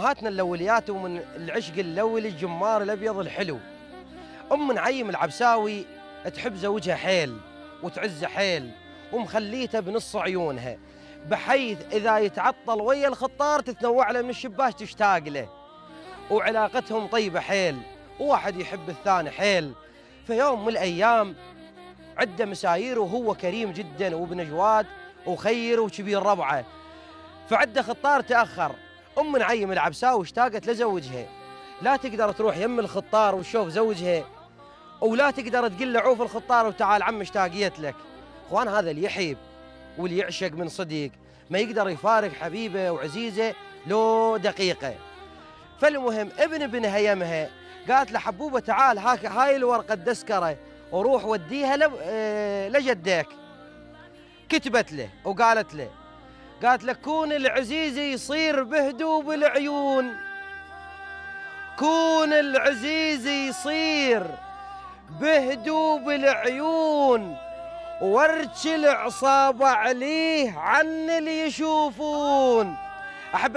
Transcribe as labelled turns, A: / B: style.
A: أمهاتنا اللوليات ومن العشق اللولي الجمار الأبيض الحلو. أم نعيم العبساوي تحب زوجها حيل وتعزه حيل ومخليته بنص عيونها، بحيث إذا يتعطل ويا الخطار تتنوع له من الشباك تشتاق له، وعلاقتهم طيبة حيل، وواحد يحب الثاني حيل. في يوم من الأيام عدة مسايير وهو كريم جدا وابن جواد وخير وكبير ربعه، فعدة خطار تأخر. أم نعيم العبساوي اشتاقت لزوجها، لا تقدر تروح يم الخطار وتشوف زوجها، ولا تقدر تقول له عوف الخطار وتعال عم اشتاقيت لك. اخوان هذا اللي يحب واللي يعشق من صديق ما يقدر يفارق حبيبه وعزيزه لو دقيقه. فالمهم ابنها يمها قالت له حبوبه تعال هاي الورقه الدسكره وروح وديها لجدك. كتبت له وقالت له، قالت له كون العزيز يصير بهدوب العيون، كون العزيز يصير بهدوب العيون، وارج العصابة عليه عن اللي يشوفون.